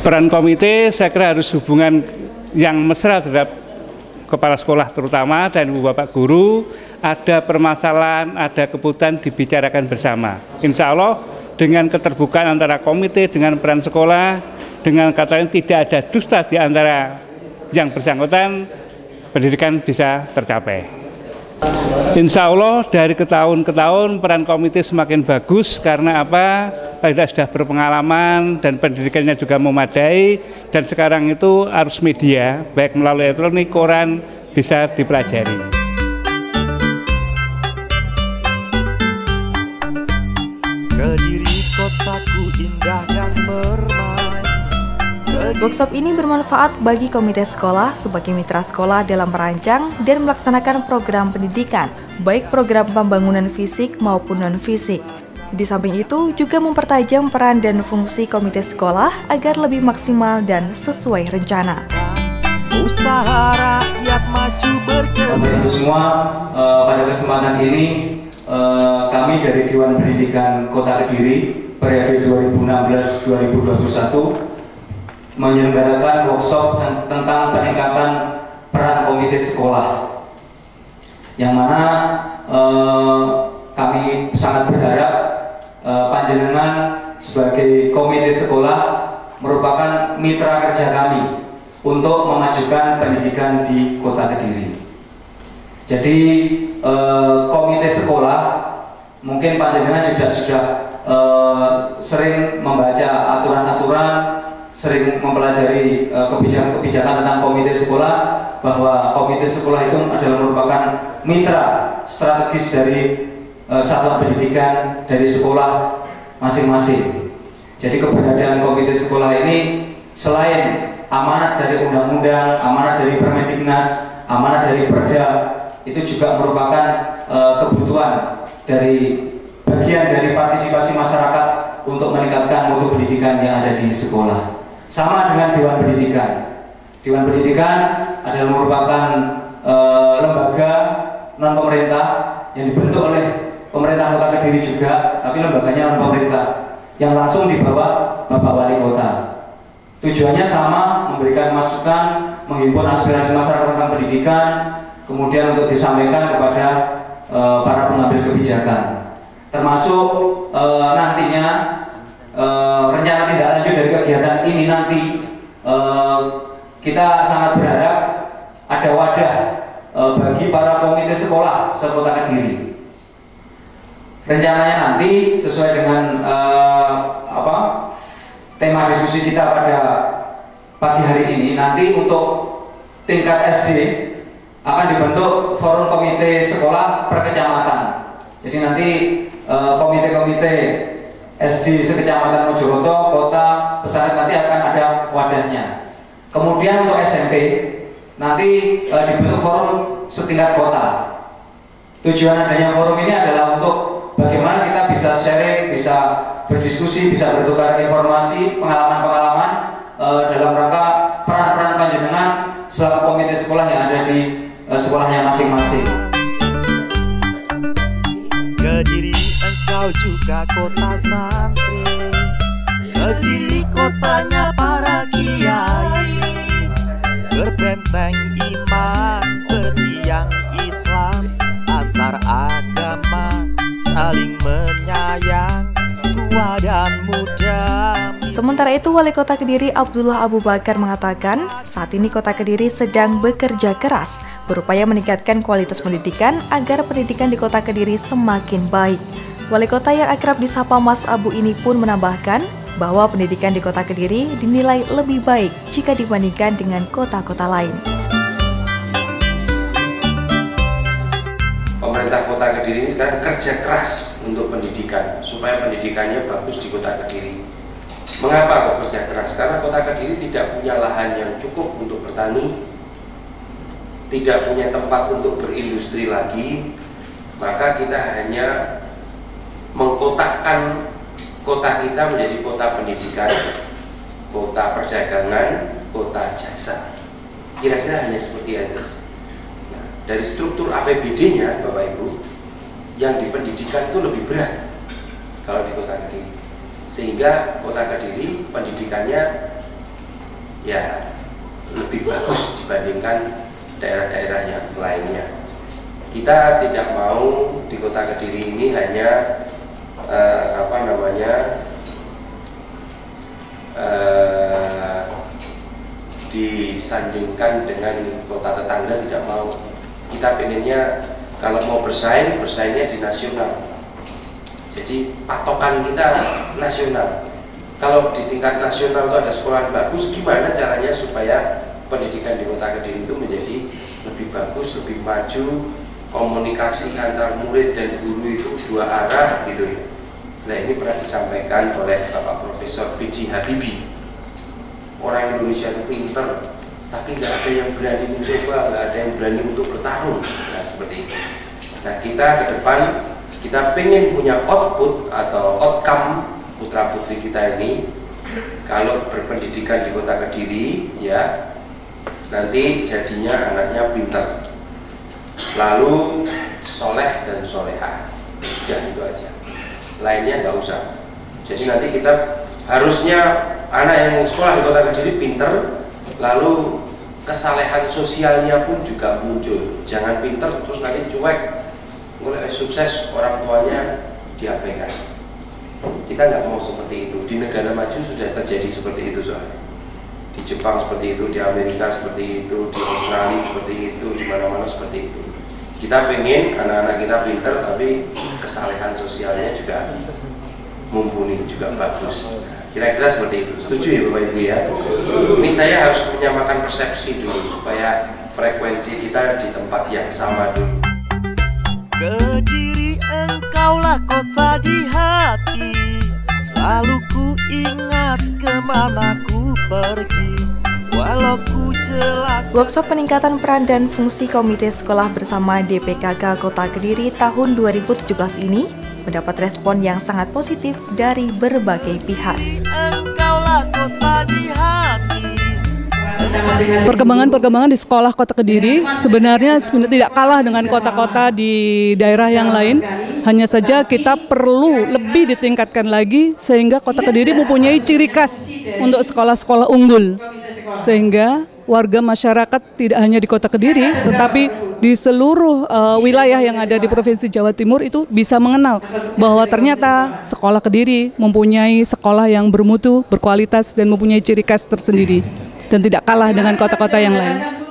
Peran komite saya kira harus hubungan yang mesra terhadap kepala sekolah terutama dan ibu bapak guru. Ada permasalahan, ada kebutuhan dibicarakan bersama. Insya Allah dengan keterbukaan antara komite dengan peran sekolah, dengan kata lain tidak ada dusta di antara yang bersangkutan, pendidikan bisa tercapai. Insya Allah dari tahun ke tahun peran komite semakin bagus karena apa? Kita sudah berpengalaman dan pendidikannya juga memadai, dan sekarang itu arus media baik melalui elektronik, koran bisa dipelajari. Kediri kotaku indah dan bermain. Workshop ini bermanfaat bagi komite sekolah sebagai mitra sekolah dalam merancang dan melaksanakan program pendidikan, baik program pembangunan fisik maupun non-fisik. Di samping itu, juga mempertajam peran dan fungsi komite sekolah agar lebih maksimal dan sesuai rencana. Usaha rakyat maju berkembang. Semua pada kesempatan ini kami dari Dewan Pendidikan Kota Kediri periode 2016-2021 menyelenggarakan workshop tentang peningkatan peran komite sekolah, yang mana kami sangat berharap panjenengan sebagai komite sekolah merupakan mitra kerja kami untuk memajukan pendidikan di Kota Kediri. Jadi komite sekolah mungkin panjenengan juga sudah sering membaca aturan-aturan, sering mempelajari kebijakan-kebijakan tentang komite sekolah, bahwa komite sekolah itu adalah merupakan mitra strategis dari satuan pendidikan dari sekolah masing-masing. Jadi keberadaan komite sekolah ini selain amanat dari undang-undang, amanat dari Permendiknas, amanat dari Perda, itu juga merupakan kebutuhan dari bagian dari partisipasi masyarakat untuk meningkatkan mutu pendidikan yang ada di sekolah. Sama dengan Dewan Pendidikan. Dewan Pendidikan adalah merupakan lembaga non-pemerintah yang dibentuk oleh pemerintah Kota Kediri juga, tapi lembaganya non-pemerintah yang langsung di bawah Bapak Wali Kota. Tujuannya sama, memberikan masukan, menghimpun aspirasi masyarakat tentang pendidikan, kemudian untuk disampaikan kepada para pengambil kebijakan. Termasuk nantinya rencana tindak lanjut dari kegiatan ini nanti kita sangat berharap ada wadah bagi para komite sekolah se-Kota Kediri. Rencananya nanti sesuai dengan tema diskusi kita pada pagi hari ini, nanti untuk tingkat SD akan dibentuk forum komite sekolah per kecamatan. Jadi nanti komite-komite SD sekecamatan Mojoroto, kota, Pesaret nanti akan ada wadahnya. Kemudian untuk SMP nanti dibentuk forum setingkat kota. Tujuan adanya forum ini adalah untuk bagaimana kita bisa sharing, bisa berdiskusi, bisa bertukar informasi, pengalaman-pengalaman dalam rangka peran-peran panjenengan selaku komite sekolah yang ada di sekolahnya masing-masing. Kediri engkau juga kota santri, Kediri kotanya para kiai, berbenteng iman, bertiang Islam, antar agama saling menyayang, tua dan muda. Sementara itu, Wali Kota Kediri Abdullah Abu Bakar mengatakan, saat ini Kota Kediri sedang bekerja keras, berupaya meningkatkan kualitas pendidikan agar pendidikan di Kota Kediri semakin baik. Wali Kota yang akrab disapa Mas Abu ini pun menambahkan bahwa pendidikan di Kota Kediri dinilai lebih baik jika dibandingkan dengan kota-kota lain. Pemerintah Kota Kediri ini sekarang kerja keras untuk pendidikan, supaya pendidikannya bagus di Kota Kediri. Mengapa kok kerja keras? Karena Kota Kediri tidak punya lahan yang cukup untuk bertani, tidak punya tempat untuk berindustri lagi, maka kita hanya mengkotakkan kota kita menjadi kota pendidikan, kota perdagangan, kota jasa. Kira-kira hanya seperti itu. Nah, dari struktur APBD-nya, Bapak Ibu, yang di pendidikan itu lebih berat kalau di Kota Kediri. Sehingga Kota Kediri pendidikannya ya lebih bagus dibandingkan daerah-daerah yang lainnya. Kita tidak mau di Kota Kediri ini hanya disandingkan dengan kota tetangga, tidak mau. Kita pengennya kalau mau bersaingnya di nasional. Jadi patokan kita nasional. Kalau di tingkat nasional itu ada sekolah bagus, gimana caranya supaya pendidikan di Kota Kediri itu menjadi lebih bagus, lebih maju, komunikasi antar murid dan guru itu dua arah gitu ya. Nah, ini pernah disampaikan oleh Bapak Profesor B.J. Habibie. Orang Indonesia itu pinter, tapi nggak ada yang berani mencoba, nggak ada yang berani untuk bertarung. Nah, seperti itu. Nah, kita ke depan kita pengen punya output atau outcome putra putri kita ini kalau berpendidikan di Kota Kediri, ya nanti jadinya anaknya pinter, lalu soleh dan soleha, udah itu aja, lainnya nggak usah. Jadi nanti kita harusnya anak yang sekolah di Kota Kediri pinter, lalu kesalehan sosialnya pun juga muncul. Jangan pinter terus nanti cuek, mulai sukses orang tuanya diabaikan. Kita nggak mau seperti itu. Di negara maju sudah terjadi seperti itu soalnya. Di Jepang seperti itu, di Amerika seperti itu, di Australia seperti itu, di mana-mana seperti itu. Kita pengen anak-anak kita pinter, tapi kesalehan sosialnya juga mumpuni, juga bagus. Kira-kira seperti itu. Setuju ya Bapak Ibu ya? Ini saya harus menyamakan persepsi dulu supaya frekuensi kita di tempat yang sama dulu. Kediri engkaulah kota di hati, selalu ku ingat kemana ku pergi, walau ku celaka. Workshop peningkatan peran dan fungsi Komite Sekolah Bersama DPKK Kota Kediri tahun 2017 ini mendapat respon yang sangat positif dari berbagai pihak. Engkaulah kota di hati. Perkembangan di sekolah Kota Kediri sebenarnya tidak kalah dengan kota-kota di daerah yang lain. Hanya saja kita perlu lebih ditingkatkan lagi sehingga Kota Kediri mempunyai ciri khas untuk sekolah-sekolah unggul. Sehingga warga masyarakat tidak hanya di Kota Kediri, tetapi di seluruh wilayah yang ada di Provinsi Jawa Timur itu bisa mengenal bahwa ternyata sekolah Kediri mempunyai sekolah yang bermutu, berkualitas, dan mempunyai ciri khas tersendiri dan tidak kalah dengan kota-kota yang lain.